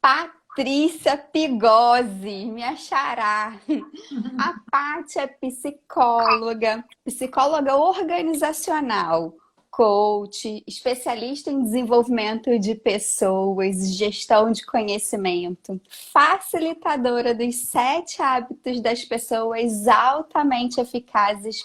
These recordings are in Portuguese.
Patrícia Pigosi, minha xará. A Paty é psicóloga, psicóloga organizacional, coach, especialista em desenvolvimento de pessoas, gestão de conhecimento, facilitadora dos 7 hábitos das pessoas altamente eficazes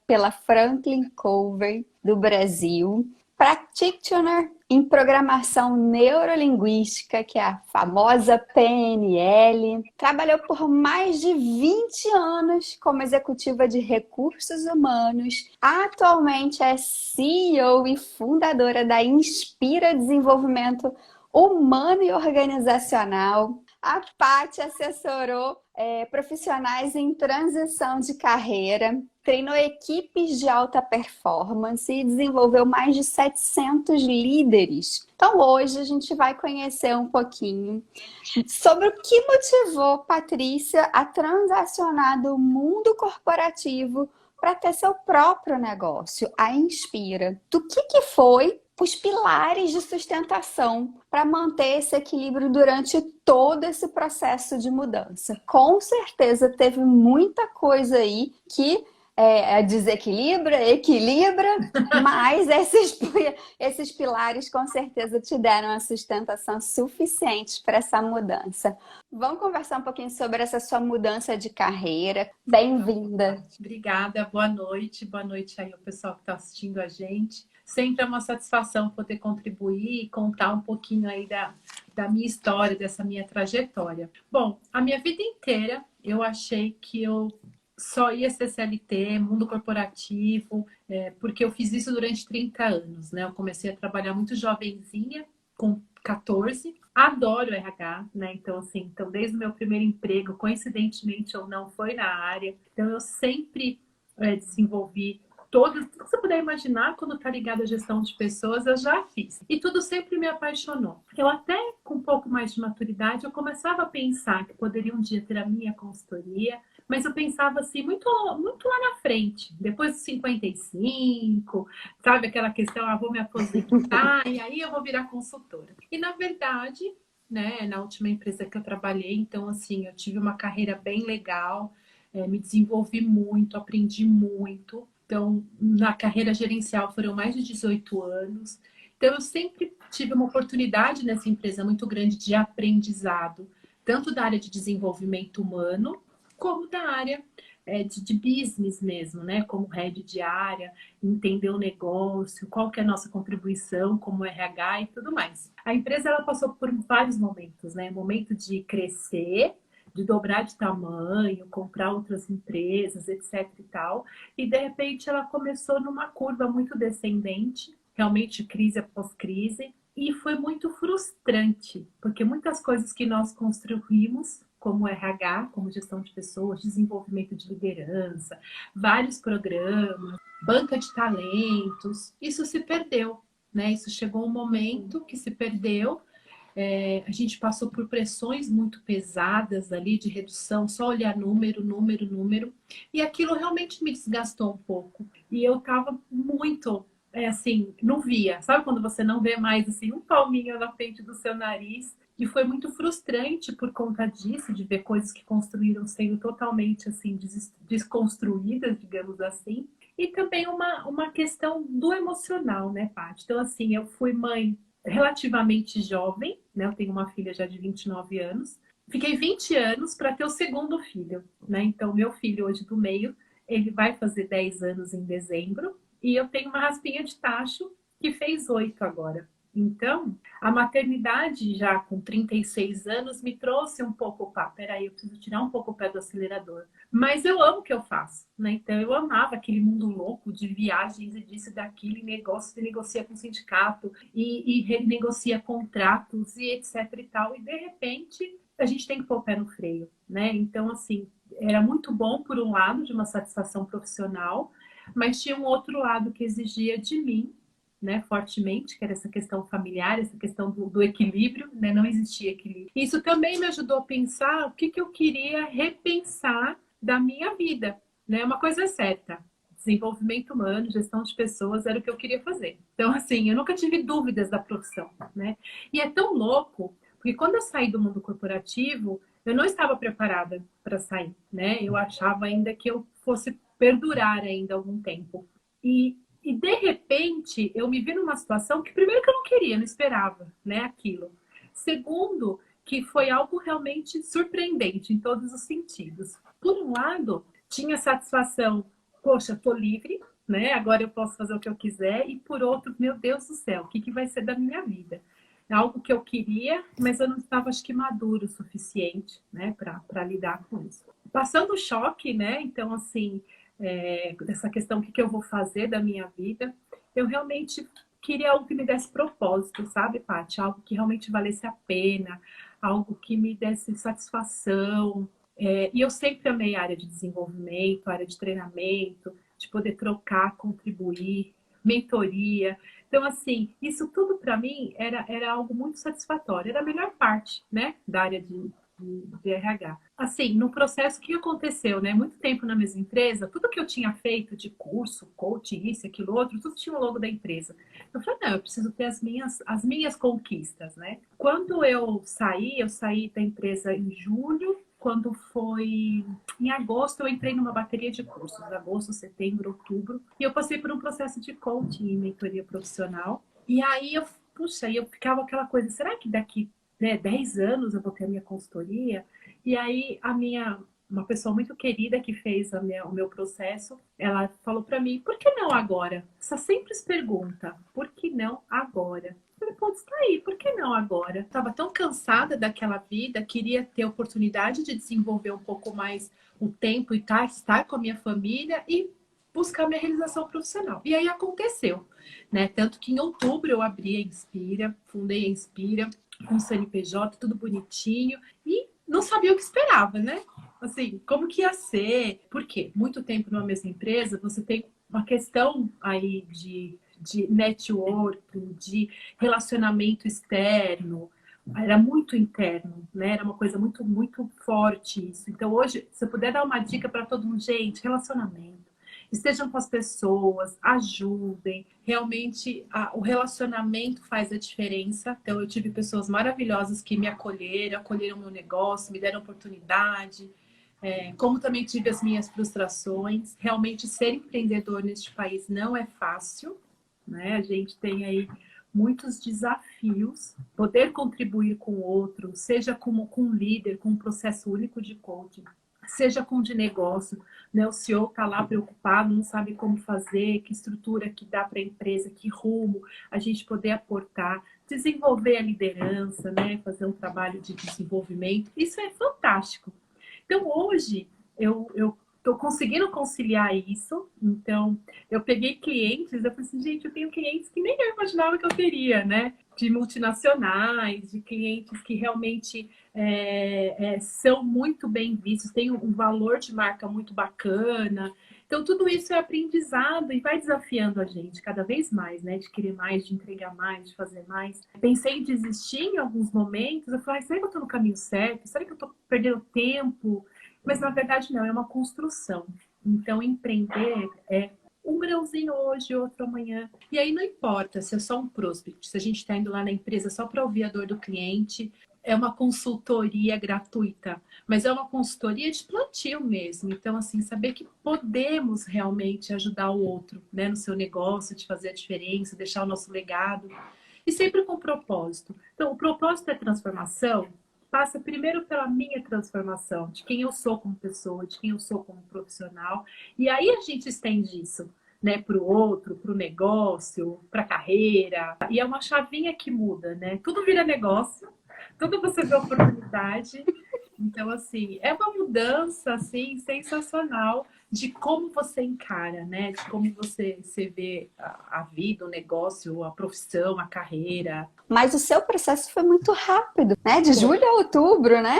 pela Franklin Covey do Brasil. Practitioner em programação neurolinguística, que é a famosa PNL. Trabalhou por mais de 20 anos como executiva de recursos humanos. Atualmente é CEO e fundadora da Inspira Desenvolvimento Humano e Organizacional. A Paty assessorou profissionais em transição de carreira, treinou equipes de alta performance e desenvolveu mais de 700 líderes. Então hoje a gente vai conhecer um pouquinho sobre o que motivou Patrícia a transacionar do mundo corporativo para ter seu próprio negócio, a Inspira. Do que foi os pilares de sustentação para manter esse equilíbrio durante todo esse processo de mudança. Com certeza teve muita coisa aí que desequilibra, equilibra, mas esses pilares com certeza te deram a sustentação suficiente para essa mudança. Vamos conversar um pouquinho sobre essa sua mudança de carreira. Bem-vinda. Obrigada, boa noite aí ao pessoal que está assistindo a gente. Sempre é uma satisfação poder contribuir e contar um pouquinho aí da minha história, dessa minha trajetória. Bom, a minha vida inteira eu achei que eu só ia ser CLT, mundo corporativo, porque eu fiz isso durante 30 anos, né? Eu comecei a trabalhar muito jovenzinha, com 14. Adoro RH, né? Então, assim, desde o meu primeiro emprego, coincidentemente ou não, foi na área. Então, eu sempre desenvolvi tudo que você puder imaginar quando está ligado à gestão de pessoas, eu já fiz. E tudo sempre me apaixonou. Eu até, com um pouco mais de maturidade, eu começava a pensar que poderia um dia ter a minha consultoria, mas eu pensava assim, muito, muito lá na frente, depois dos 55, sabe? Aquela questão, vou me aposentar e aí eu vou virar consultora. E, na verdade, né, na última empresa que eu trabalhei, então, assim, eu tive uma carreira bem legal, me desenvolvi muito, aprendi muito. Então, na carreira gerencial foram mais de 18 anos. Então, eu sempre tive uma oportunidade nessa empresa muito grande de aprendizado, tanto da área de desenvolvimento humano, como da área de business mesmo, né? Como head de área, entender o negócio, qual que é a nossa contribuição como RH e tudo mais. A empresa ela passou por vários momentos, né? Momento de crescer, de dobrar de tamanho, comprar outras empresas, etc e tal. E, de repente, ela começou numa curva muito descendente, realmente crise após crise, e foi muito frustrante, porque muitas coisas que nós construímos, como RH, como gestão de pessoas, desenvolvimento de liderança, vários programas, banca de talentos, isso se perdeu, né? Isso chegou um momento que se perdeu. A gente passou por pressões muito pesadas ali de redução, só olhar número, e aquilo realmente me desgastou um pouco. E eu estava muito, assim, não via. Sabe quando você não vê mais, assim, um palminho na frente do seu nariz? E foi muito frustrante por conta disso, de ver coisas que construíram sendo totalmente, assim, desconstruídas, digamos assim. E também uma questão do emocional, né, Paty? Então, assim, eu fui mãe relativamente jovem, né? Eu tenho uma filha já de 29 anos. Fiquei 20 anos para ter o segundo filho, né? Então, meu filho hoje do meio, ele vai fazer 10 anos em dezembro. E eu tenho uma raspinha de tacho que fez 8 agora. Então, a maternidade já com 36 anos me trouxe um pouco, peraí, eu preciso tirar um pouco o pé do acelerador. Mas eu amo o que eu faço, né? Então eu amava aquele mundo louco de viagens e disso e daquilo, e negócio, e negocia com o sindicato, e renegocia contratos, e etc e tal. E de repente a gente tem que pôr o pé no freio, né? Então, assim, era muito bom por um lado, de uma satisfação profissional, mas tinha um outro lado que exigia de mim, né, fortemente, que era essa questão familiar, essa questão do equilíbrio, né, não existia equilíbrio. Isso também me ajudou a pensar o que eu queria repensar da minha vida, né? Uma coisa é certa, desenvolvimento humano, gestão de pessoas era o que eu queria fazer. Então, assim, eu nunca tive dúvidas da profissão, né? E é tão louco, Porque quando eu saí do mundo corporativo, eu não estava preparada para sair, né? Eu achava ainda que eu fosse perdurar ainda algum tempo. E de repente, eu me vi numa situação que, primeiro, que eu não queria, não esperava, né, aquilo. Segundo, que foi algo realmente surpreendente em todos os sentidos. Por um lado, tinha satisfação, poxa, tô livre, né? Agora eu posso fazer o que eu quiser. E por outro, meu Deus do céu, o que que vai ser da minha vida? É algo que eu queria, mas eu não estava, acho que, maduro o suficiente, né, para lidar com isso. Passando o choque, né? Então, assim, dessa questão, o que que eu vou fazer da minha vida, eu realmente queria algo que me desse propósito, sabe, Paty? Algo que realmente valesse a pena, algo que me desse satisfação. E eu sempre amei a área de desenvolvimento, a área de treinamento, de poder trocar, contribuir, mentoria. Então, assim, isso tudo para mim era algo muito satisfatório. Era a melhor parte, né, da área de RH. Assim, no processo, o que aconteceu, né? Muito tempo na mesma empresa, tudo que eu tinha feito de curso, coaching, isso, aquilo, outro, tudo tinha o logo da empresa. Eu falei, não, eu preciso ter as minhas conquistas, né? Quando eu saí da empresa em julho. Quando foi em agosto, eu entrei numa bateria de cursos, agosto, setembro, outubro, e eu passei por um processo de coaching e mentoria profissional. E aí eu ficava aquela coisa, será que daqui, né, 10 anos eu vou ter a minha consultoria? E aí uma pessoa muito querida que fez o meu processo, ela falou para mim, por que não agora? Essa simples pergunta, por que não agora? Falei, pô, está aí, por que não agora? Estava tão cansada daquela vida, queria ter oportunidade de desenvolver um pouco mais o tempo e estar com a minha família e buscar minha realização profissional. E aí aconteceu, né? Tanto que em outubro eu abri a Inspira, fundei a Inspira com o CNPJ, tudo bonitinho e não sabia o que esperava, né? Assim, como que ia ser? Por quê? Muito tempo numa mesma empresa, você tem uma questão aí de networking, de relacionamento externo, era muito interno, né? Era uma coisa muito, muito forte isso. Então, hoje, se eu puder dar uma dica para todo mundo, gente, relacionamento. Estejam com as pessoas, ajudem. Realmente, o relacionamento faz a diferença. Então, eu tive pessoas maravilhosas que me acolheram, acolheram meu negócio, me deram oportunidade. Como também tive as minhas frustrações. Realmente, ser empreendedor neste país não é fácil, né? A gente tem aí muitos desafios. Poder contribuir com o outro, seja como com um líder, com um processo único de coaching, seja com de negócio, né? O CEO está lá preocupado, não sabe como fazer, que estrutura que dá para a empresa, que rumo a gente poder aportar, desenvolver a liderança, né? Fazer um trabalho de desenvolvimento. Isso é fantástico. Então, hoje, eu estou conseguindo conciliar isso. Então, eu peguei clientes, eu falei assim, gente, eu tenho clientes que nem eu imaginava que eu teria, né? De multinacionais, de clientes que realmente são muito bem vistos, têm um valor de marca muito bacana. Então, tudo isso é aprendizado e vai desafiando a gente cada vez mais, né? De querer mais, de entregar mais, de fazer mais. Pensei em desistir em alguns momentos. Eu falei, será que eu estou no caminho certo? Será que eu estou perdendo tempo? Mas, na verdade, não. É uma construção. Então, empreender é um grãozinho hoje, outro amanhã. E aí não importa se é só um prospect, se a gente está indo lá na empresa só para ouvir a dor do cliente, é uma consultoria gratuita, mas é uma consultoria de plantio mesmo. Então, assim, saber que podemos realmente ajudar o outro, né, no seu negócio, de fazer a diferença, deixar o nosso legado, e sempre com propósito. Então, o propósito é transformação, passa primeiro pela minha transformação, de quem eu sou como pessoa, de quem eu sou como profissional, e aí a gente estende isso, né, para o outro, para o negócio, para a carreira, e é uma chavinha que muda, né? Tudo vira negócio, tudo você vê oportunidade. Então, assim, é uma mudança, assim, sensacional de como você encara, né? De como você vê a vida, o negócio, a profissão, a carreira. Mas o seu processo foi muito rápido, né? De julho a outubro, né?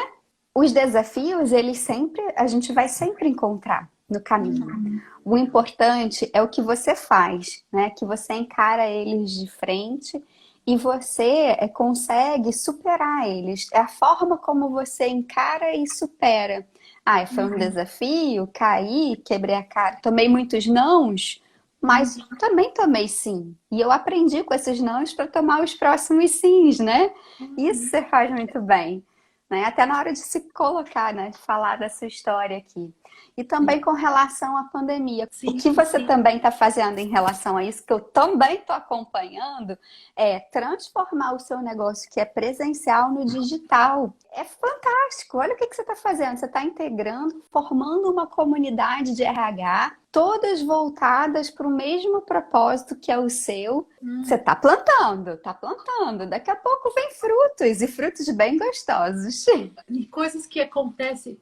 Os desafios, a gente vai sempre encontrar no caminho. O importante é o que você faz, né? Que você encara eles de frente e você consegue superar eles. É a forma como você encara e supera. Foi um desafio, caí, quebrei a cara, tomei muitos nãos. Mas também tomei sim. E eu aprendi com esses nãos para tomar os próximos sims, né? Isso Uhum. você faz muito bem. Né? Até na hora de se colocar, né? De falar da sua história aqui. E também com relação à pandemia. O Sim, que você sim. também está fazendo em relação a isso, que eu também estou acompanhando, é transformar o seu negócio que é presencial no digital. É fantástico. Olha o que você está fazendo. Você está integrando, formando uma comunidade de RH, todas voltadas para o mesmo propósito que é o seu. Você Hum. está plantando, está plantando. Daqui a pouco vem frutos e frutos bem gostosos. E coisas que acontecem,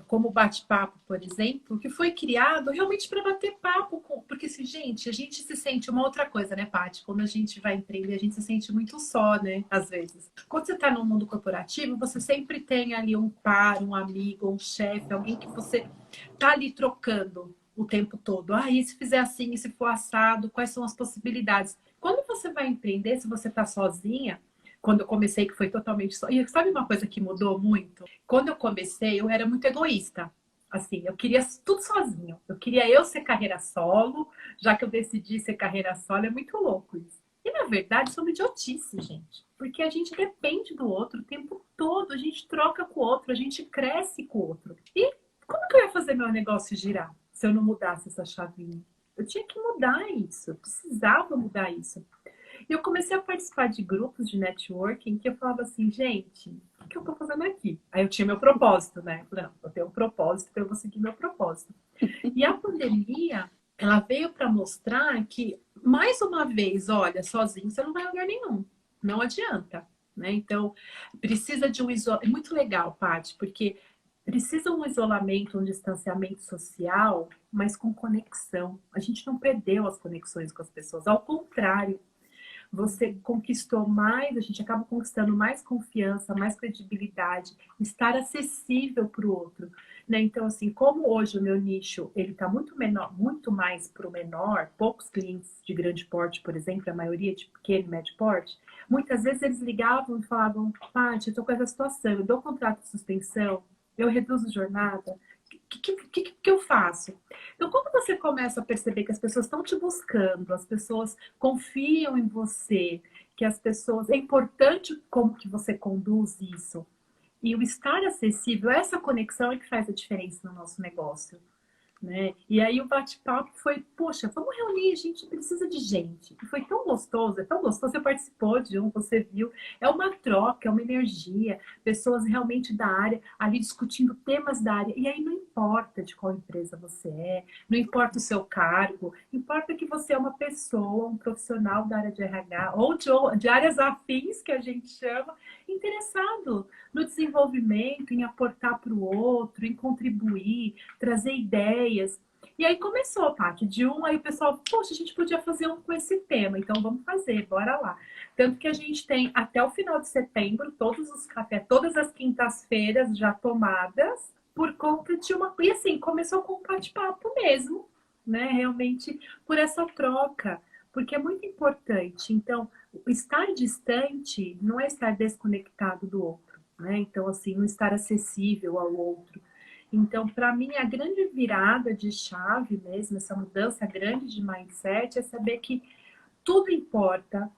como o bate-papo, por exemplo, que foi criado realmente para bater papo com. Porque, assim, gente, a gente se sente uma outra coisa, né, Paty? Quando a gente vai empreender, a gente se sente muito só, né? Às vezes. Quando você está no mundo corporativo, você sempre tem ali um par, um amigo, um chefe, alguém que você tá ali trocando o tempo todo. Ah, e se fizer assim, e se for assado, quais são as possibilidades? Quando você vai empreender, se você tá sozinha, quando eu comecei, que foi totalmente só. E sabe uma coisa que mudou muito? Quando eu comecei, eu era muito egoísta. Assim, eu queria tudo sozinho. Eu queria eu ser carreira solo, já que eu decidi ser carreira solo, é muito louco isso. E na verdade, isso é uma idiotice, gente. Porque a gente depende do outro o tempo todo, a gente troca com o outro, a gente cresce com o outro. E como que eu ia fazer meu negócio girar se eu não mudasse essa chavinha? Eu tinha que mudar isso, eu precisava mudar isso. E eu comecei a participar de grupos de networking que eu falava assim, gente, o que eu tô fazendo aqui? Aí eu tinha meu propósito, né? Eu falei, não, eu tenho um propósito, então eu vou seguir meu propósito. E a pandemia, ela veio para mostrar que, mais uma vez, olha, sozinho você não vai a lugar nenhum. Não adianta. Né? Então, precisa de um isolamento. É muito legal, Paty, porque precisa um isolamento, um distanciamento social, mas com conexão. A gente não perdeu as conexões com as pessoas, ao contrário, você conquistou mais, a gente acaba conquistando mais confiança, mais credibilidade, estar acessível para o outro. Né? Então, assim, como hoje o meu nicho ele está muito menor, muito mais para o menor, poucos clientes de grande porte, por exemplo, a maioria de pequeno e médio porte, muitas vezes eles ligavam e falavam, Paty, eu estou com essa situação, eu dou contrato de suspensão, eu reduzo jornada, o que eu faço? Então, quando você começa a perceber que as pessoas estão te buscando, as pessoas confiam em você, que as pessoas. É importante como que você conduz isso. E o estar acessível, essa conexão é que faz a diferença no nosso negócio. Né? E aí o bate-papo foi, poxa, vamos reunir, a gente precisa de gente. E foi tão gostoso, é tão gostoso, você participou de um, você viu, é uma troca, é uma energia, pessoas realmente da área, ali discutindo temas da área, e aí não importa de qual empresa você é, não importa o seu cargo, importa que você é uma pessoa, um profissional da área de RH, ou de áreas afins, que a gente chama, interessado no desenvolvimento, em aportar para o outro, em contribuir, trazer ideias. E aí começou, Paty, de um, aí o pessoal, poxa, a gente podia fazer um com esse tema, então vamos fazer, bora lá. Tanto que a gente tem até o final de setembro, todos os cafés, todas as quintas-feiras já tomadas, por conta de uma. E assim, começou com um bate-papo mesmo, né? Realmente por essa troca, porque é muito importante. Então, estar distante não é estar desconectado do outro, né? Então, assim, não estar acessível ao outro. Então, para mim, a grande virada de chave mesmo, essa mudança grande de mindset, é saber que tudo importa,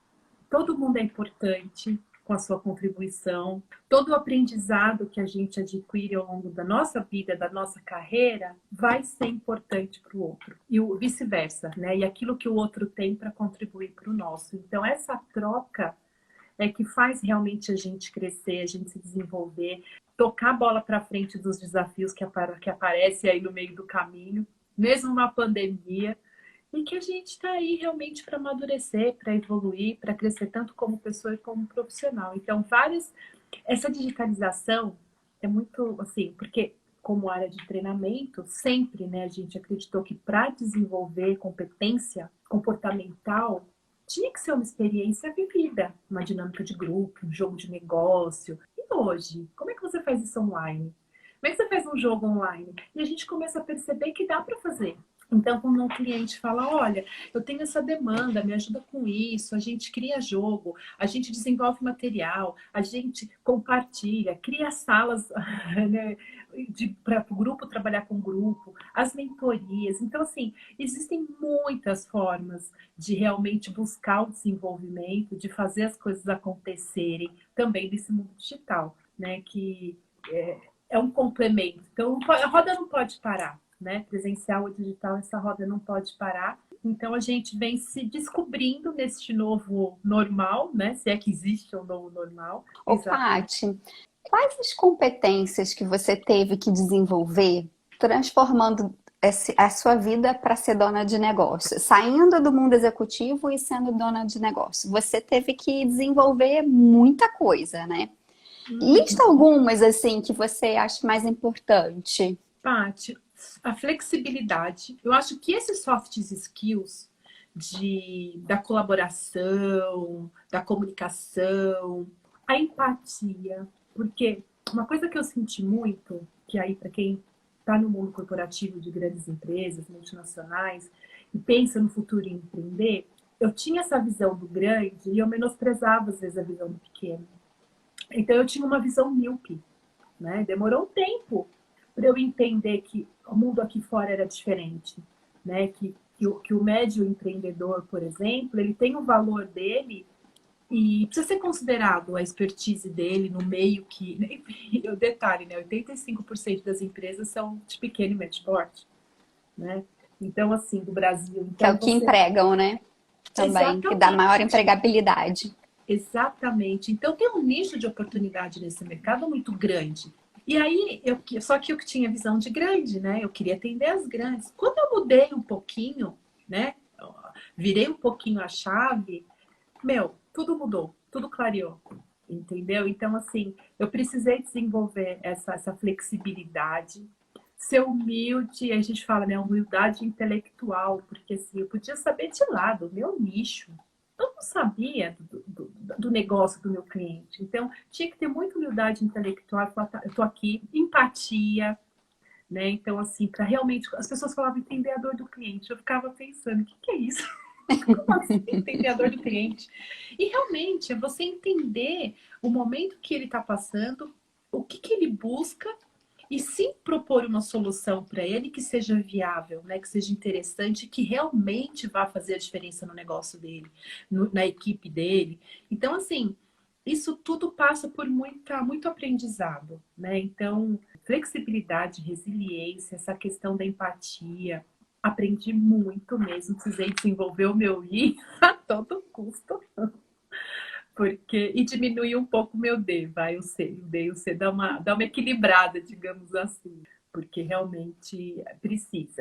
todo mundo é importante com a sua contribuição, todo o aprendizado que a gente adquire ao longo da nossa vida, da nossa carreira, vai ser importante para o outro. E o vice-versa, né? E aquilo que o outro tem para contribuir para o nosso. Então, essa troca é que faz realmente a gente crescer, a gente se desenvolver, tocar a bola para frente dos desafios que aparecem aí no meio do caminho, mesmo uma pandemia, e que a gente está aí realmente para amadurecer, para evoluir, para crescer tanto como pessoa e como profissional. Então, essa digitalização é muito assim, porque como área de treinamento, sempre, né, a gente acreditou que para desenvolver competência comportamental tinha que ser uma experiência vivida, uma dinâmica de grupo, um jogo de negócio. E hoje, como é que você faz isso online? Como é que você faz um jogo online? E a gente começa a perceber que dá para fazer. Então, quando um cliente fala, olha, eu tenho essa demanda, me ajuda com isso, a gente cria jogo, a gente desenvolve material, a gente compartilha, cria salas, né, para o grupo trabalhar com grupo, as mentorias. Então, assim, existem muitas formas de realmente buscar o desenvolvimento, de fazer as coisas acontecerem também nesse mundo digital, né? Que é um complemento. Então, a roda não pode parar, né? Presencial ou digital, essa roda não pode parar. Então, a gente vem se descobrindo neste novo normal, né? Se é que existe um novo normal. Ô, Paty, quais as competências que você teve que desenvolver transformando a sua vida para ser dona de negócio? Saindo do mundo executivo e sendo dona de negócio. Você teve que desenvolver muita coisa, né? Lista algumas, assim, que você acha mais importante. Paty, a flexibilidade. Eu acho que esses soft skills da colaboração, da comunicação, a empatia, porque uma coisa que eu senti muito, que aí para quem está no mundo corporativo de grandes empresas, multinacionais, e pensa no futuro em empreender, eu tinha essa visão do grande e eu menosprezava às vezes a visão do pequeno. Então eu tinha uma visão míope, né? Demorou um tempo para eu entender que o mundo aqui fora era diferente, né? Que o médio empreendedor, por exemplo, ele tem o valor dele e precisa ser considerado a expertise dele no meio que... O detalhe, né? 85% das empresas são de pequeno e médio porte, né? Então, assim, do Brasil. Que é Então, o que você... empregam, né? Também, que dá maior Exatamente. empregabilidade. Exatamente. Então tem um nicho de oportunidade nesse mercado muito grande. E aí, só que eu tinha visão de grande, né? Eu queria atender as grandes. Quando eu mudei um pouquinho, né? Virei um pouquinho a chave, tudo mudou, tudo clareou. Entendeu? Então, assim, eu precisei desenvolver essa flexibilidade, ser humilde, a gente fala, né? Humildade intelectual, porque assim, eu podia saber de lado, o meu nicho. Eu não sabia do negócio do meu cliente. Então, tinha que ter muita humildade intelectual. Eu estou aqui, empatia, né? Então, assim, para realmente. As pessoas falavam entender a dor do cliente. Eu ficava pensando, o que é isso? Como assim entender a dor do cliente? E realmente é você entender o momento que ele está passando, o que ele busca e sim propor uma solução para ele que seja viável, né? Que seja interessante, que realmente vá fazer a diferença no negócio dele, na equipe dele. Então, assim, isso tudo passa por muito aprendizado, né? Então, flexibilidade, resiliência, essa questão da empatia, aprendi muito mesmo, precisei desenvolver o meu I a todo custo. Porque, e diminuir um pouco o meu D, vai, o C dá uma equilibrada, digamos assim, porque realmente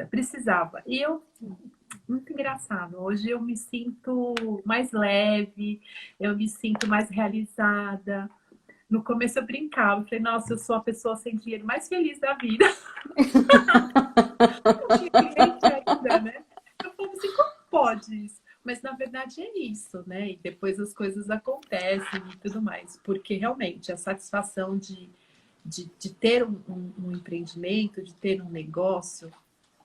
precisava. E eu, muito engraçado, hoje eu me sinto mais leve, eu me sinto mais realizada. No começo eu brincava, eu falei, nossa, eu sou a pessoa sem dinheiro mais feliz da vida. Não tinha cliente ainda, né? Eu falei assim, como pode isso? Mas na verdade é isso, né? E depois as coisas acontecem e tudo mais. Porque realmente a satisfação de ter um empreendimento, de ter um negócio,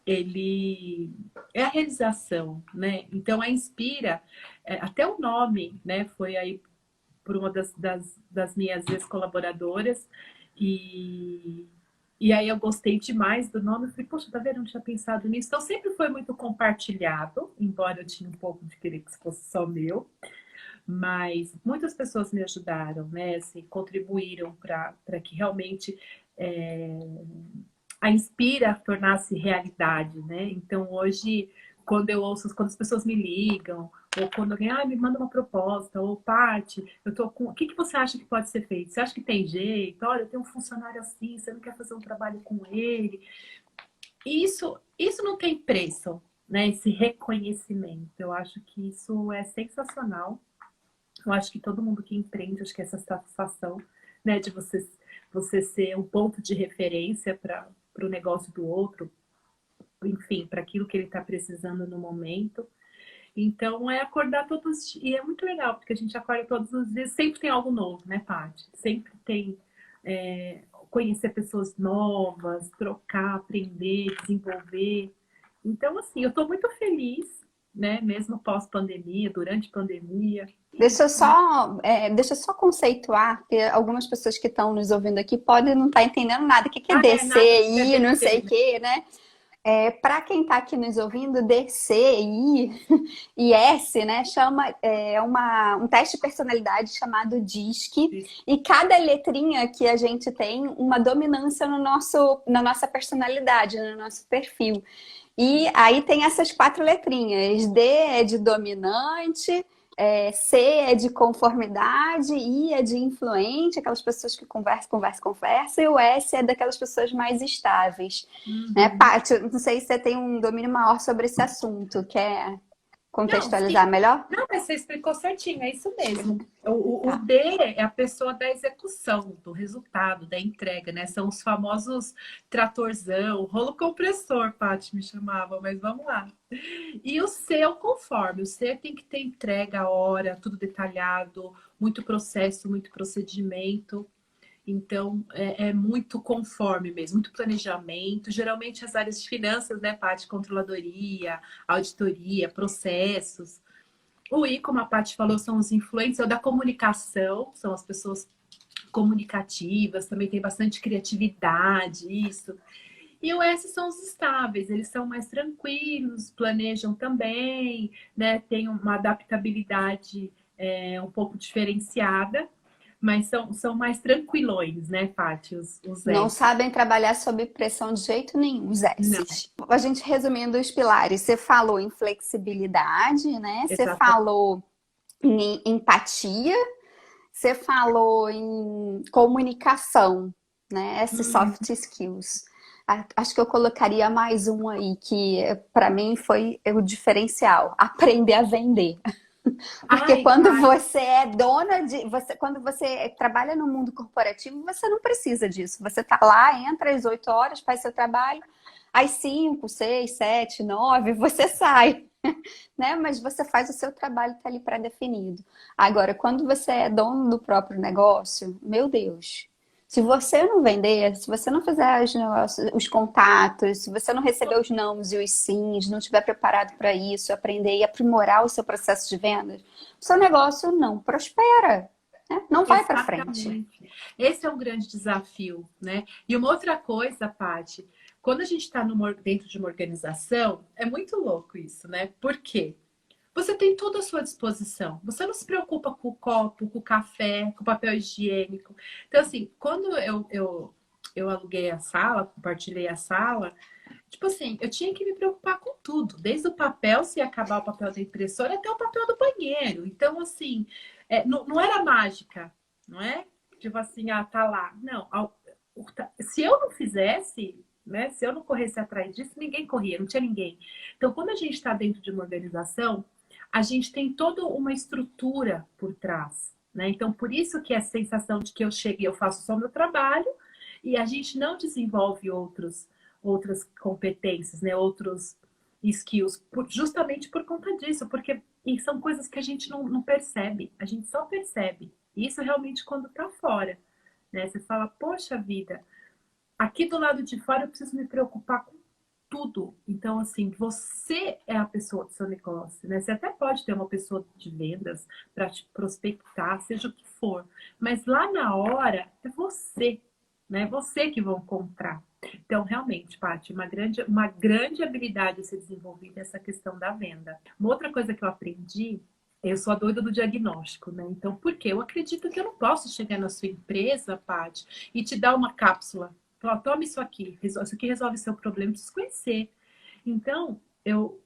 ele é a realização, né? Então a Inspira, até o nome, né? Foi aí por uma das minhas ex-colaboradoras e aí eu gostei demais do nome. Eu falei, poxa, tá vendo? Eu não tinha pensado nisso. Então sempre foi muito compartilhado, embora eu tinha um pouco de querer que fosse só meu. Mas muitas pessoas me ajudaram, né? Assim, contribuíram para que realmente a Inspira tornasse realidade, né? Então hoje, quando as pessoas me ligam, ou quando alguém me manda uma proposta, ou Paty, eu tô com. O que você acha que pode ser feito? Você acha que tem jeito? Olha, eu tenho um funcionário assim, você não quer fazer um trabalho com ele? Isso não tem preço, né? Esse reconhecimento. Eu acho que isso é sensacional. Eu acho que todo mundo que empreende, acho que essa satisfação, né, de você ser um ponto de referência para o negócio do outro, enfim, para aquilo que ele está precisando no momento. Então, é acordar todos... E é muito legal, porque a gente acorda todos os dias, sempre tem algo novo, né, Paty? Sempre tem conhecer pessoas novas, trocar, aprender, desenvolver. Então, assim, eu estou muito feliz, né? Mesmo pós-pandemia, durante a pandemia. Deixa eu só conceituar, porque algumas pessoas que estão nos ouvindo aqui podem não estar entendendo nada. O que que é Ah, é nada, é DCI, não sei DC, o né? quê, né? Para quem está aqui nos ouvindo, DCI e S, né, um teste de personalidade chamado DISC, e cada letrinha que a gente tem uma dominância na nossa personalidade, no nosso perfil. E aí tem essas 4 letrinhas. D é de dominante, C é de conformidade, I é de influente, aquelas pessoas que conversam, e o S é daquelas pessoas mais estáveis. Né, Uhum. Paty, não sei se você tem um domínio maior sobre esse assunto, quer Não, sim. contextualizar melhor? Não, mas você explicou certinho, é isso mesmo. O Tá. D é a pessoa da execução, do resultado, da entrega, né? São os famosos tratorzão, rolo compressor, Paty me chamava, mas vamos lá. E o C é o conforme. O C tem que ter entrega, a hora, tudo detalhado, muito processo, muito procedimento. Então, é muito conforme mesmo, muito planejamento. Geralmente as áreas de finanças, né, Paty? Controladoria, auditoria, processos. O I, como a Paty falou, são os influencers, é o da comunicação, são as pessoas comunicativas, também tem bastante criatividade, isso. E o S são os estáveis, eles são mais tranquilos, planejam também, né? Tem uma adaptabilidade um pouco diferenciada, mas são mais tranquilões, né, Paty, os Não S. sabem trabalhar sob pressão de jeito nenhum, os Não, S's. A gente resumindo os pilares, você falou em flexibilidade, né? Você exatamente. falou em empatia, você falou em comunicação, né? Esses Hum. soft skills. Acho que eu colocaria mais um aí que para mim foi o diferencial, aprender a vender. Porque Ai, quando Paty, você é dona quando você trabalha no mundo corporativo, você não precisa disso. Você tá lá, entra às 8 horas, faz seu trabalho, às 5, 6, 7, 9, você sai, né? Mas você faz o seu trabalho, tá ali pré-definido. Agora, quando você é dono do próprio negócio, meu Deus, se você não vender, se você não fizer os contatos, se você não receber os nãos e os sims, não estiver preparado para isso, aprender e aprimorar o seu processo de vendas, o seu negócio não prospera, né? Não vai para frente. exatamente. Esse é um grande desafio, né? E uma outra coisa, Paty, quando a gente está dentro de uma organização, é muito louco isso, né? Por quê? Você tem tudo à sua disposição. Você não se preocupa com o copo, com o café, com o papel higiênico. Então, assim, quando eu aluguei a sala, compartilhei a sala, tipo assim, eu tinha que me preocupar com tudo, desde o papel, se ia acabar o papel da impressora, até o papel do banheiro. Então, assim, não era mágica, não é? Tipo assim, ah, tá lá. Não, se eu não fizesse, né? Se eu não corresse atrás disso, ninguém corria, não tinha ninguém. Então, quando a gente está dentro de uma organização, a gente tem toda uma estrutura por trás, né? Então, por isso que é a sensação de que eu chego e eu faço só o meu trabalho e a gente não desenvolve outras competências, né? Outros skills, justamente por conta disso, porque e são coisas que a gente não percebe, a gente só percebe. Isso realmente quando tá fora, né? Você fala, poxa vida, aqui do lado de fora eu preciso me preocupar com tudo. Então, assim, você é a pessoa do seu negócio, né? Você até pode ter uma pessoa de vendas para te prospectar, seja o que for, mas lá na hora é você, né? Você que vão comprar. Então, realmente, Paty, uma grande habilidade a ser desenvolvida é essa questão da venda. Uma outra coisa que eu aprendi, eu sou a doida do diagnóstico, né? Então, por quê? Eu acredito que eu não posso chegar na sua empresa, Paty, e te dar uma cápsula. Toma isso aqui, isso aqui resolve seu problema, preciso conhecer. Então,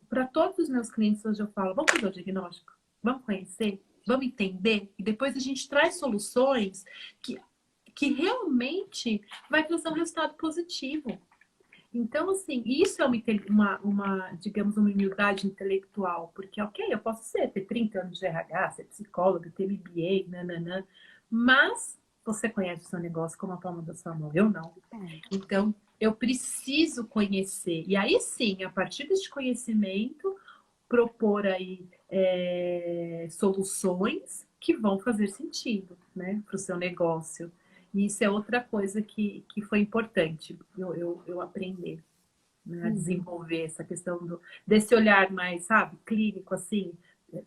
para todos os meus clientes hoje eu falo, vamos fazer o diagnóstico, vamos conhecer, vamos entender, e depois a gente traz soluções que, que realmente vai trazer um resultado positivo. Então, assim, isso é digamos, uma humildade intelectual, porque, ok, eu posso ter 30 anos de RH, ser psicóloga, ter MBA, nananã, mas você conhece o seu negócio como a palma da sua mão, eu não. Então, eu preciso conhecer. E aí sim, a partir deste conhecimento, propor aí soluções que vão fazer sentido, né, para o seu negócio. E isso é outra coisa que foi importante eu aprender. né, a desenvolver essa questão desse olhar mais, sabe, clínico, assim,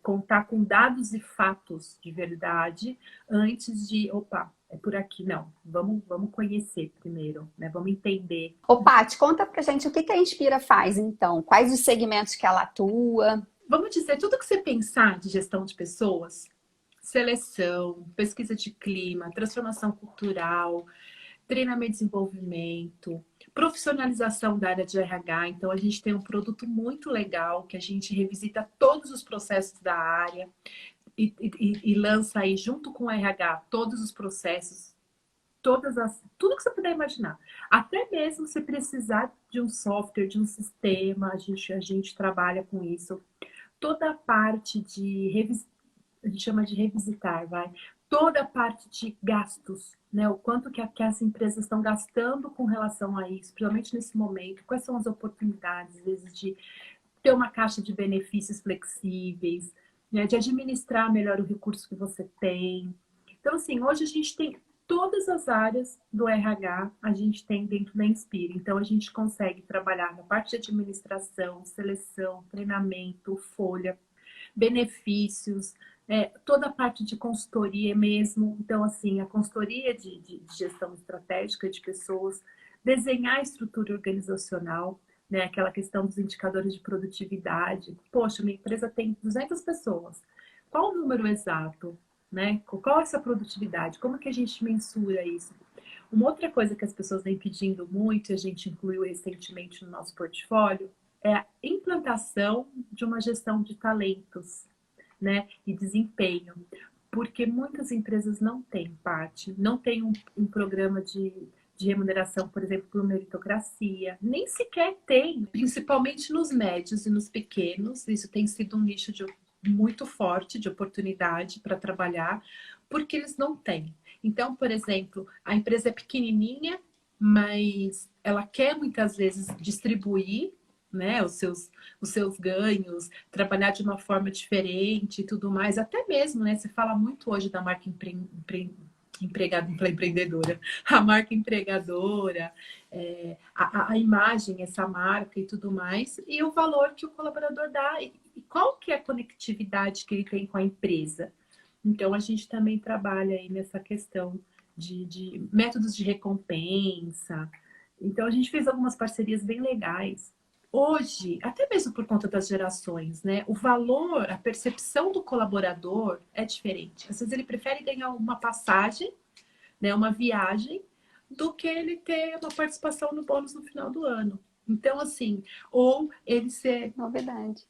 contar com dados e fatos de verdade antes de, opa, é por aqui, não. Vamos conhecer primeiro, né? Vamos entender. Ô, Paty, conta pra gente o que que a Inspira faz, então. Quais os segmentos que ela atua? Vamos dizer, tudo que você pensar de gestão de pessoas, seleção, pesquisa de clima, transformação cultural, treinamento e desenvolvimento, profissionalização da área de RH. Então, a gente tem um produto muito legal que a gente revisita todos os processos da área e lança aí, junto com o RH, todos os processos, tudo que você puder imaginar. Até mesmo se precisar de um software, de um sistema, a gente trabalha com isso. Toda a parte a gente chama de revisitar, vai. Toda a parte de gastos, né? O quanto que as empresas estão gastando com relação a isso, principalmente nesse momento, quais são as oportunidades, às vezes, de ter uma caixa de benefícios flexíveis, né? De administrar melhor o recurso que você tem. Então, assim, hoje a gente tem todas as áreas do RH, a gente tem dentro da Inspira. Então, a gente consegue trabalhar na parte de administração, seleção, treinamento, folha, benefícios, toda a parte de consultoria mesmo. Então, assim, a consultoria de gestão estratégica de pessoas, desenhar a estrutura organizacional, né? Aquela questão dos indicadores de produtividade. Poxa, minha empresa tem 200 pessoas. Qual o número exato? Né? Qual é essa produtividade? Como que a gente mensura isso? Uma outra coisa que as pessoas vêm pedindo muito, e a gente incluiu recentemente no nosso portfólio, é a implantação de uma gestão de talentos, né, e desempenho. Porque muitas empresas não têm, Paty, não tem um programa de remuneração, por exemplo, por meritocracia, nem sequer tem, principalmente nos médios e nos pequenos. Isso tem sido um nicho muito forte de oportunidade para trabalhar, porque eles não têm. Então, por exemplo, a empresa é pequenininha, mas ela quer muitas vezes distribuir, né, os seus ganhos, trabalhar de uma forma diferente e tudo mais. Até mesmo, né, se fala muito hoje da marca empreendedora, a marca empregadora, a imagem, essa marca e tudo mais, e o valor que o colaborador dá, e qual que é a conectividade que ele tem com a empresa. Então, a gente também trabalha aí nessa questão de métodos de recompensa. Então, a gente fez algumas parcerias bem legais. Hoje, até mesmo por conta das gerações, né? O valor, a percepção do colaborador é diferente. Às vezes ele prefere ganhar uma passagem, né, uma viagem, do que ele ter uma participação no bônus no final do ano. Então, assim, ou ele ser... Novidade.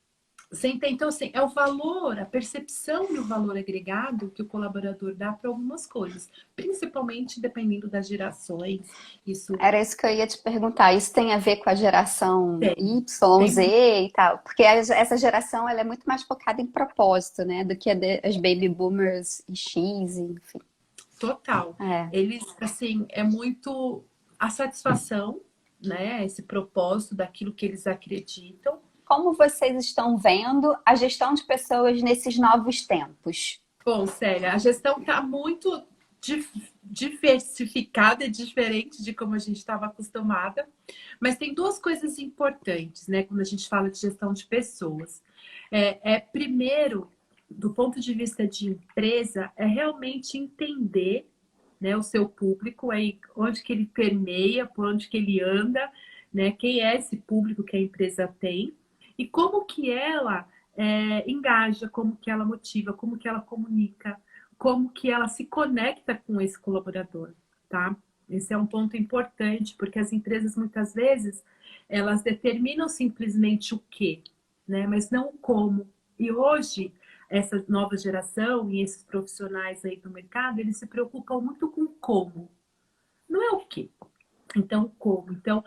Então, assim, é o valor, a percepção do valor agregado que o colaborador dá para algumas coisas, principalmente dependendo das gerações. Isso Era isso que eu ia te perguntar. Isso tem a ver com a geração tem, Y, tem Z e tal? Porque essa geração ela é muito mais focada em propósito, né? Do que as baby boomers e X, enfim. total. É. Eles, assim, é muito a satisfação, né? Esse propósito daquilo que eles acreditam. Como vocês estão vendo a gestão de pessoas nesses novos tempos? Bom, Célia, a gestão está muito diversificada e diferente de como a gente estava acostumada, mas tem duas coisas importantes, né, quando a gente fala de gestão de pessoas. Primeiro, do ponto de vista de empresa, é realmente entender, né, o seu público, aí, onde que ele permeia, por onde que ele anda, né, quem é esse público que a empresa tem e como que ela engaja, como que ela motiva, como que ela comunica, como que ela se conecta com esse colaborador, tá? Esse é um ponto importante, porque as empresas muitas vezes elas determinam simplesmente o quê, né? Mas não o como. E hoje essa nova geração e esses profissionais aí do mercado, eles se preocupam muito com como. Não é o quê. Então, como? Então,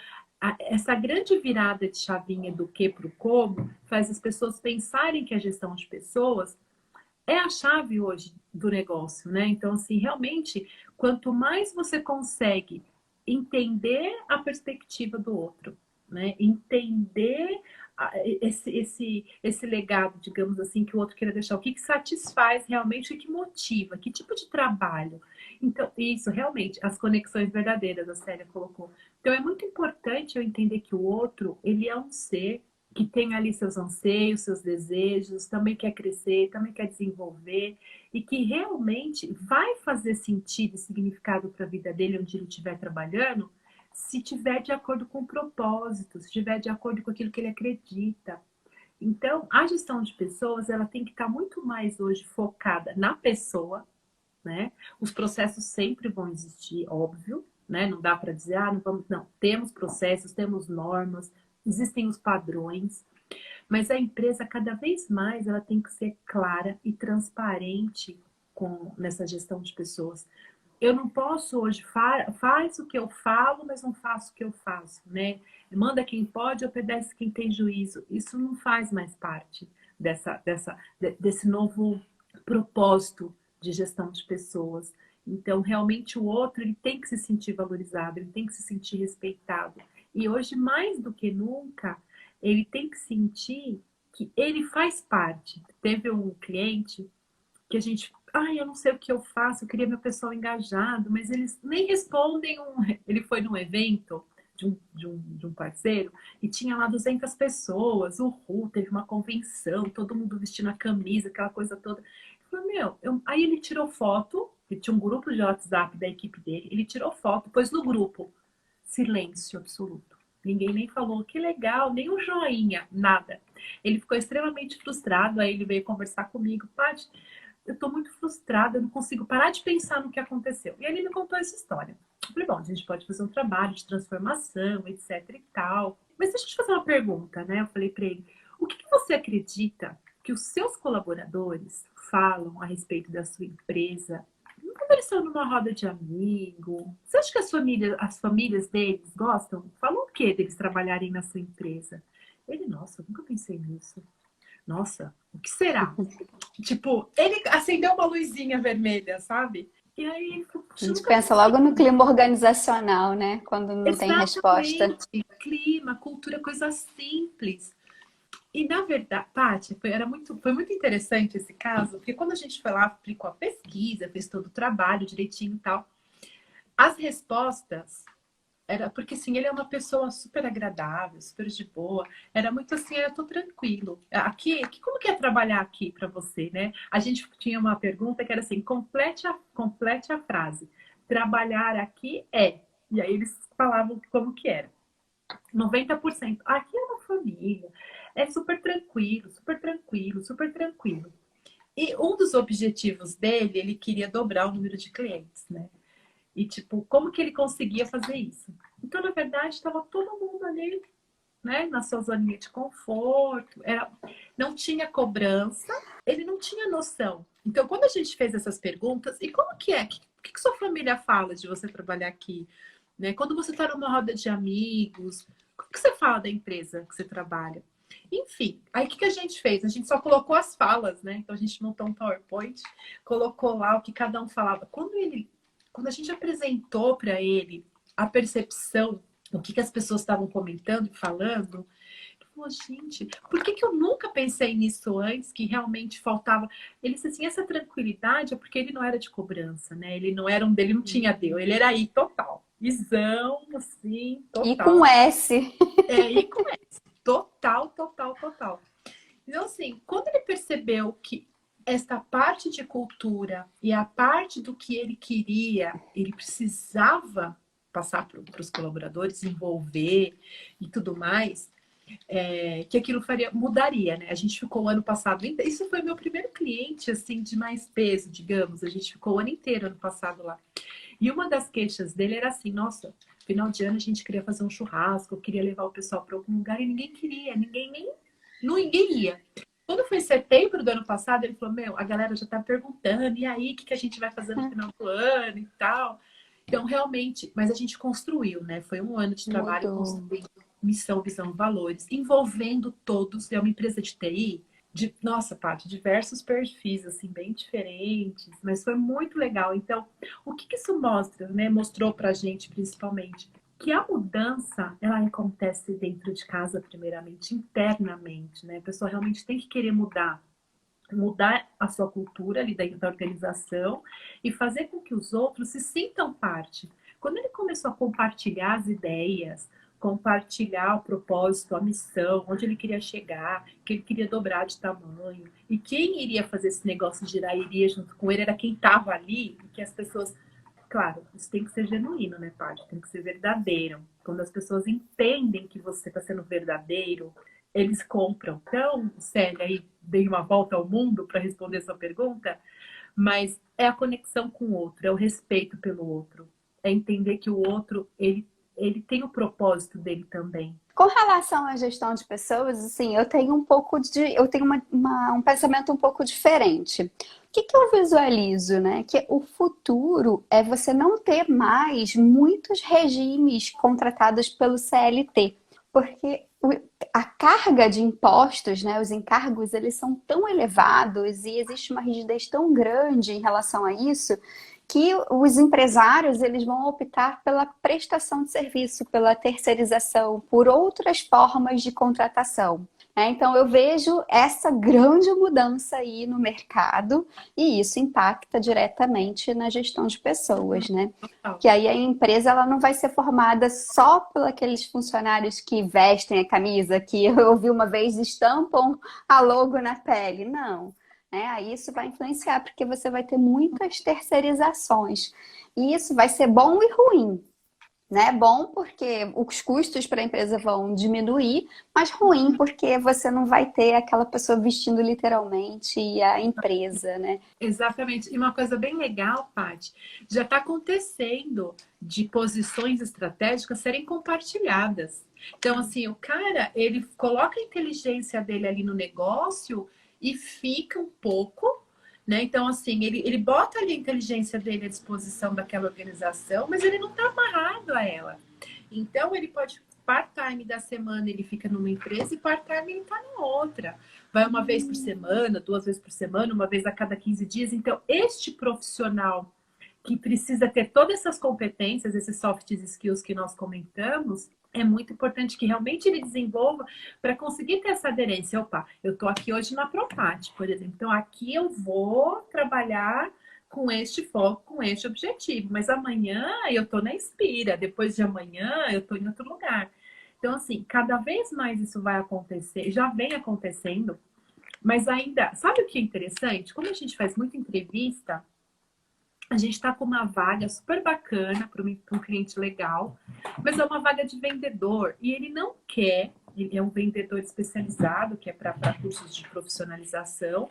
essa grande virada de chavinha do que para o como faz as pessoas pensarem que a gestão de pessoas é a chave hoje do negócio, né? Então, assim, realmente, quanto mais você consegue entender a perspectiva do outro, né? Entender esse legado, digamos assim, que o outro queira deixar, o que satisfaz realmente, o que motiva, que tipo de trabalho. Então, isso, realmente, as conexões verdadeiras, a Célia colocou. Então, é muito importante eu entender que o outro, ele é um ser que tem ali seus anseios, seus desejos, também quer crescer, também quer desenvolver, e que realmente vai fazer sentido e significado para a vida dele, onde ele estiver trabalhando, se tiver de acordo com o propósito, se tiver de acordo com aquilo que ele acredita. Então, a gestão de pessoas, ela tem que estar muito mais hoje focada na pessoa, né? Os processos sempre vão existir, óbvio, né? Não dá para dizer, ah, não vamos, não. Temos processos, temos normas, existem os padrões, mas a empresa cada vez mais ela tem que ser clara e transparente nessa gestão de pessoas. Eu não posso hoje faz o que eu falo, mas não faço o que eu faço, né? Manda quem pode, obedece quem tem juízo. Isso não faz mais parte desse novo propósito de gestão de pessoas. Então, realmente, o outro ele tem que se sentir valorizado, ele tem que se sentir respeitado. E hoje, mais do que nunca, ele tem que sentir que ele faz parte. Teve um cliente que a gente, ai, eu não sei o que eu faço, eu queria meu pessoal engajado, mas eles nem respondem. Ele foi num evento de um parceiro e tinha lá 200 pessoas, o RU, teve uma convenção, todo mundo vestindo a camisa, aquela coisa toda. Eu falei, aí ele tirou foto, ele tinha um grupo de WhatsApp da equipe dele, ele tirou foto, pôs no grupo, silêncio absoluto. Ninguém nem falou que legal, nem um joinha, nada. Ele ficou extremamente frustrado, aí ele veio conversar comigo, Paty, eu tô muito frustrada, eu não consigo parar de pensar no que aconteceu. E ele me contou essa história. Eu falei, bom, a gente pode fazer um trabalho de transformação, etc e tal. Mas deixa eu te fazer uma pergunta, né? Eu falei para ele, o que você acredita que os seus colaboradores falam a respeito da sua empresa quando eles estão numa roda de amigo? Você acha que as famílias deles gostam? Falam o que deles trabalharem na sua empresa? Ele, nossa, eu nunca pensei nisso. Nossa, o que será? Tipo, ele acendeu uma luzinha vermelha, sabe? E aí ele falou, A puxa, eu gente nunca pensa pensei logo no nisso. clima organizacional, né? Quando não tem resposta. Exatamente. Clima, cultura, coisa simples. E na verdade, Paty, foi muito interessante esse caso, porque quando a gente foi lá, aplicou a pesquisa, fez todo o trabalho direitinho e tal, as respostas era porque assim, ele é uma pessoa super agradável, super de boa. Era muito assim, eu tô tranquilo. Como que é trabalhar aqui para você, né? A gente tinha uma pergunta que era assim, complete a frase. Trabalhar aqui é. E aí eles falavam como que era. 90%. Aqui é uma família. É super tranquilo, super tranquilo, super tranquilo. E um dos objetivos dele, ele queria dobrar o número de clientes, né? E, tipo, como que ele conseguia fazer isso? Então, na verdade, estava todo mundo ali, né, na sua zoninha de conforto, não tinha cobrança, ele não tinha noção. Então, quando a gente fez essas perguntas, e como que é? O que sua família fala de você trabalhar aqui? Né? Quando você está numa roda de amigos, o que você fala da empresa que você trabalha? Enfim, aí o que a gente fez? A gente só colocou as falas, né? Então a gente montou um PowerPoint, colocou lá o que cada um falava. Quando a gente apresentou para ele a percepção, o que as pessoas estavam comentando e falando, ele falou, gente, por que eu nunca pensei nisso antes, que realmente faltava? Ele disse assim, essa tranquilidade é porque ele não era de cobrança, né? Ele não tinha Deus, ele era aí total. Isão, assim, E total. com S. E com esse, total, total, total. Então, assim, quando ele percebeu que esta parte de cultura e a parte do que ele queria, ele precisava passar para os colaboradores, envolver e tudo mais, que aquilo mudaria, né? A gente ficou o ano passado, isso foi meu primeiro cliente, assim, de mais peso, digamos. A gente ficou o ano inteiro, ano passado lá. E uma das queixas dele era assim, nossa, final de ano a gente queria fazer um churrasco, eu queria levar o pessoal para algum lugar e ninguém queria, ninguém ia. Quando foi setembro do ano passado, ele falou, a galera já tá perguntando, e aí, o que a gente vai fazer no final do ano e tal. Então, realmente, mas a gente construiu, né? Foi um ano de trabalho Mudou. construindo missão, visão, valores, envolvendo todos. É uma empresa de TI, nossa, Paty, diversos perfis, assim, bem diferentes, mas foi muito legal. Então, o que isso mostra, né? Mostrou pra gente, principalmente, que a mudança, ela acontece dentro de casa, primeiramente, internamente, né? A pessoa realmente tem que querer mudar. mudar a sua cultura ali dentro da organização e fazer com que os outros se sintam parte. Quando ele começou a compartilhar as ideias, compartilhar o propósito, a missão, onde ele queria chegar, que ele queria dobrar de tamanho, e quem iria fazer esse negócio girar iria junto com ele era quem estava ali, e que as pessoas... Claro, isso tem que ser genuíno, né, Paty? Tem que ser verdadeiro. Quando as pessoas entendem que você está sendo verdadeiro, eles compram. Então, Célia, aí dei uma volta ao mundo para responder sua pergunta, mas é a conexão com o outro, é o respeito pelo outro, é entender que o outro, ele tem o propósito dele também. Com relação à gestão de pessoas, assim, eu tenho um pouco de, eu tenho um pensamento um pouco diferente. O que eu visualizo, né? Que o futuro é você não ter mais muitos regimes contratados pelo CLT, porque a carga de impostos, né, os encargos, eles são tão elevados e existe uma rigidez tão grande em relação a isso que os empresários eles vão optar pela prestação de serviço, pela terceirização, por outras formas de contratação. Então, eu vejo essa grande mudança aí no mercado e isso impacta diretamente na gestão de pessoas, né? Que aí a empresa ela não vai ser formada só por aqueles funcionários que vestem a camisa, que eu ouvi uma vez estampam a logo na pele. Não. Aí isso vai influenciar, porque você vai ter muitas terceirizações. E isso vai ser bom e ruim. Né? Bom porque os custos para a empresa vão diminuir, mas ruim porque você não vai ter aquela pessoa vestindo literalmente a empresa, né? Exatamente. E uma coisa bem legal, Paty, já está acontecendo de posições estratégicas serem compartilhadas. Então, assim, o cara, ele coloca a inteligência dele ali no negócio e fica um pouco, né? Então, assim, ele bota ali a inteligência dele à disposição daquela organização, mas ele não está amarrado a ela. Então, ele pode, part-time da semana, ele fica numa empresa e part-time ele está na outra. Vai uma vez por semana, 2 vezes por semana, uma vez a cada 15 dias. Então, este profissional que precisa ter todas essas competências, esses soft skills que nós comentamos, é muito importante que realmente ele desenvolva para conseguir ter essa aderência. Opa, eu estou aqui hoje na Propat, por exemplo. Então, aqui eu vou trabalhar com este foco, com este objetivo. Mas amanhã eu estou na Inspira, depois de amanhã eu estou em outro lugar. Então, assim, cada vez mais isso vai acontecer, já vem acontecendo, mas ainda... Sabe o que é interessante? Como a gente faz muita entrevista, a gente está com uma vaga super bacana para um cliente legal, mas é uma vaga de vendedor e ele não quer, ele é um vendedor especializado, que é para cursos de profissionalização,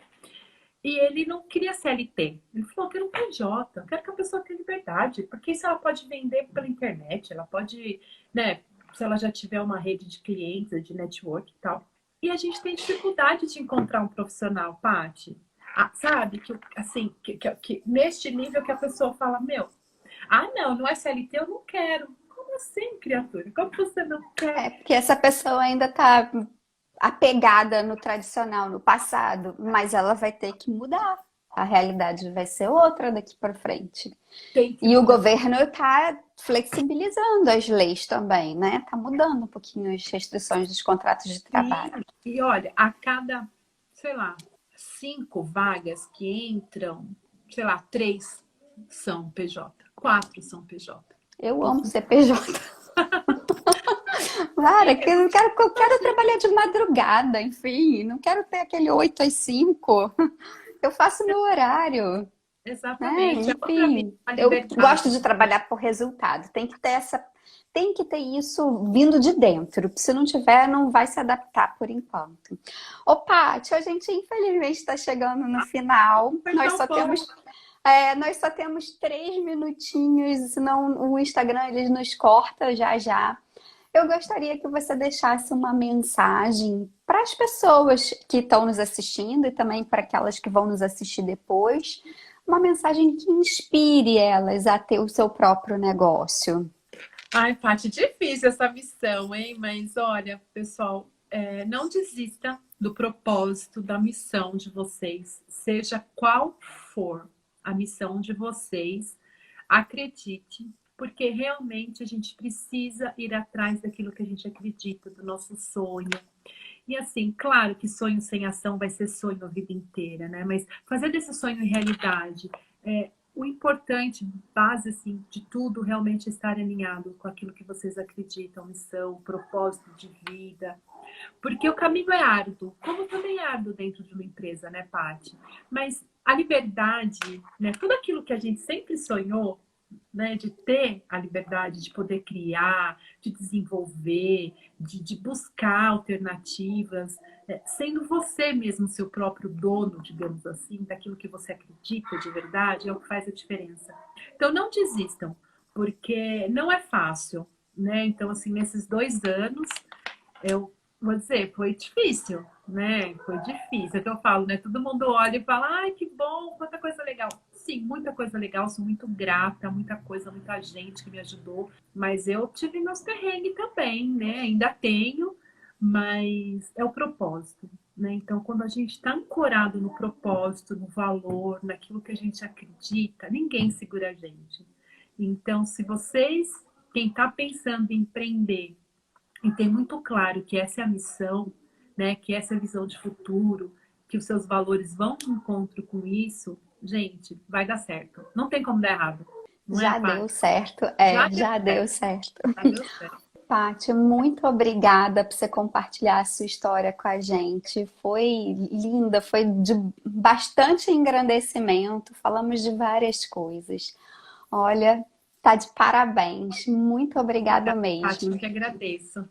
e ele não queria CLT. Ele falou, eu quero um PJ, eu quero que a pessoa tenha liberdade, porque isso ela pode vender pela internet, ela pode, né, se ela já tiver uma rede de clientes, de network e tal. E a gente tem dificuldade de encontrar um profissional, Paty. Sabe, que assim, que neste nível que a pessoa fala, meu, não, não é CLT, eu não quero. Como assim, criatura? Como você não quer? Porque essa pessoa ainda está apegada no tradicional, no passado, mas ela vai ter que mudar. A realidade vai ser outra daqui para frente. E o governo está flexibilizando as leis também, né? Está mudando um pouquinho as restrições dos contratos de trabalho. Sim. E olha, a cada, sei lá, 5 vagas que entram, sei lá, 3 são PJ, 4 são PJ. Eu amo ser PJ. Claro, que eu quero trabalhar de madrugada, enfim, não quero ter aquele 8 às 5. Eu faço meu horário. Exatamente. Enfim, eu gosto de trabalhar por resultado. Tem que ter isso vindo de dentro. Se não tiver, não vai se adaptar por enquanto. Ô, Paty, a gente infelizmente está chegando no final. Nós só temos 3 minutinhos, senão o Instagram ele nos corta já já. Eu gostaria que você deixasse uma mensagem para as pessoas que estão nos assistindo e também para aquelas que vão nos assistir depois. Uma mensagem que inspire elas a ter o seu próprio negócio. Ai, Paty, difícil essa missão, hein? Mas olha, pessoal, não desista do propósito, da missão de vocês. Seja qual for a missão de vocês, acredite, porque realmente a gente precisa ir atrás daquilo que a gente acredita, do nosso sonho. E assim, claro que sonho sem ação vai ser sonho a vida inteira, né? Mas fazer desse sonho realidade, o importante, base assim, de tudo, realmente é estar alinhado com aquilo que vocês acreditam, missão, propósito de vida. Porque o caminho é árduo, como também é árduo dentro de uma empresa, né, Paty? Mas a liberdade, né, tudo aquilo que a gente sempre sonhou, né, de ter a liberdade de poder criar, de desenvolver, de buscar alternativas, sendo você mesmo seu próprio dono, digamos assim, daquilo que você acredita de verdade, é o que faz a diferença. Então, não desistam, porque não é fácil, né? Então, assim, nesses 2 anos, eu vou dizer, foi difícil, né? Foi difícil. É que eu falo, né? Todo mundo olha e fala, ai, que bom, quanta coisa legal. Sim, muita coisa legal, sou muito grata, muita coisa, muita gente que me ajudou. Mas eu tive meus perrengues também, né? Ainda tenho, mas é o propósito, né? Então, quando a gente está ancorado no propósito, no valor, naquilo que a gente acredita, ninguém segura a gente. Então, se vocês, quem está pensando em empreender, e tem muito claro que essa é a missão, né? Que essa é a visão de futuro, que os seus valores vão de encontro com isso, gente, vai dar certo. Não tem como dar errado. Não é, Já deu Paty? certo, Já deu já deu certo. certo. Já deu certo. Paty, muito obrigada por você compartilhar a sua história com a gente. Foi linda, foi de bastante engrandecimento. Falamos de várias coisas. Olha, tá de parabéns. Muito obrigada Obrigada, Paty, eu mesmo. que agradeço.